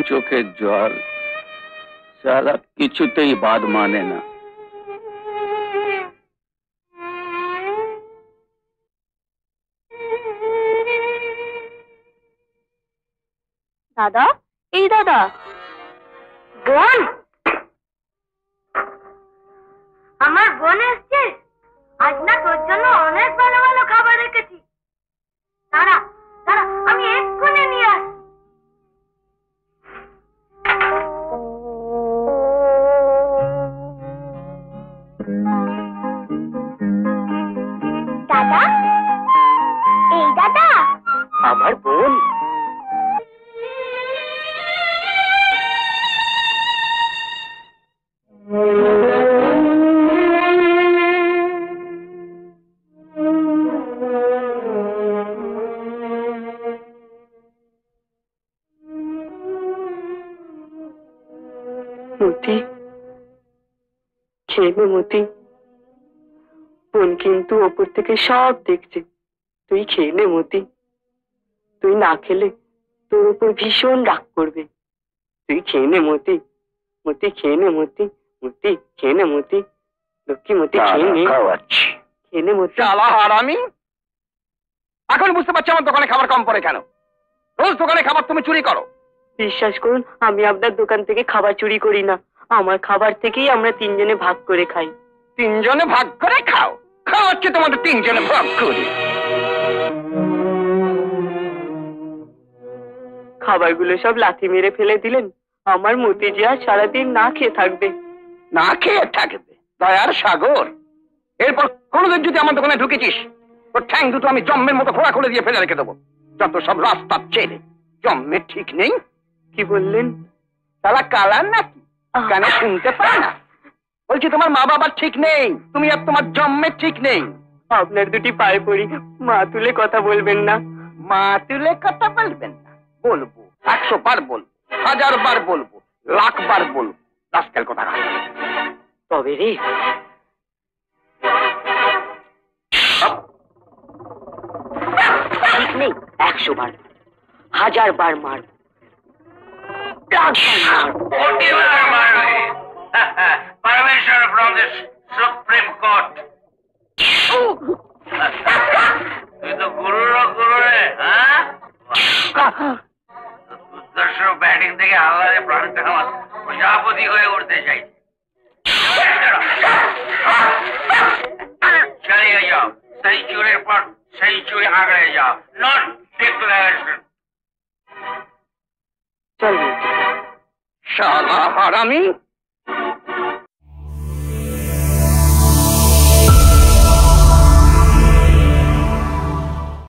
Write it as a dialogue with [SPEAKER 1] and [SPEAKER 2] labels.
[SPEAKER 1] চোখের জল, সারা কিছুতেই বাদ মানে না।
[SPEAKER 2] দাদা, এই দাদা। বোন, আমার বোন এসছিস? আজ না তোর জন্য অনেক ভালো ভালো খাবার রেখেছি। দাঁড়া দাঁড়া, আমি এক্ষুনি নিয়ে আসছি। দাদা, এই দাদা
[SPEAKER 3] আমার বোন। মতি, খেয়ে নে মতি। বোন কিন্তু ওপর থেকে সব দেখছে, তুই খেয়ে নে মতি। তুই না খেলে তোর উপর ভীষণ রাগ করবে। তুই খেয়ে নে মতি। মতি খেয়ে নে মতি। মতি খেয়ে নে মতি। লক্ষ্মী মতি খেয়ে নে।
[SPEAKER 1] খাওয়াচ্ছি।
[SPEAKER 3] খেয়ে নে মতি।
[SPEAKER 4] চালা হারামি, এখন বুঝতে পারছি আমার দোকানে খাবার কম পড়ে কেন। রোজ দোকানে খাবার তুমি চুরি করো।
[SPEAKER 3] বিশ্বাস করুন, আমি আপনার দোকান থেকে খাবার চুরি করি না। আমার খাবার থেকেই আমরা তিনজনে ভাগ করে খাই।
[SPEAKER 4] তিনজনে ভাগ করে খাও? খাওয়াচ্ছে তোমাদের তিনজনে ভাগ করে।
[SPEAKER 3] খাবারগুলো সব লাথি মেরে ফেলে দিলেন। আমার মতি যে আর সারাদিন না খেয়ে থাকবে।
[SPEAKER 4] না খেয়ে থাকবে? দয়ার সাগর, এরপর কোনোদিন যদি আমার দোকানে ঢুকেছিস, তোর ঠ্যাং দুটো আমি জম্মের মতো খোঁড়া করে দিয়ে ফেলে রেখে দেবো। যত সব রাস্তার ছেলে, জম্মের ঠিক নেই।
[SPEAKER 3] কি বললেন?
[SPEAKER 4] তারা কালার নাকি? কেন শুনতে পায় না? বলছি তোমার মা বাবার ঠিক নেই, তুমি আর তোমার জন্মের ঠিক নেই।
[SPEAKER 3] আপনার দুটি পায়ে পড়ি, মা তুলে কথা বলবেন না।
[SPEAKER 4] মা তুলে কথা বলবেন না? বলবো, 100 বার বলবো, 1000 বার বলবো, 1,00,000 বার বলবো। রাস্কেল কথা।
[SPEAKER 3] তবে রে, ঠিক নেই, 100 বার 1000 বার মারব।
[SPEAKER 5] Permission from the Supreme Court. তুই তো গুরু রে, হ্যাঁ? দুর্দর্শ ব্যাটিং থেকে আল্লাহরে প্রাণটা আমার প্রজাপতি হয়ে উঠতে চাইছে। চালিয়ে যাও, সেঞ্চুরির পর সেঞ্চুরি আঁকড়ে যাও, নট ডিক্লারেশন।
[SPEAKER 3] চল
[SPEAKER 4] শালা হারামি,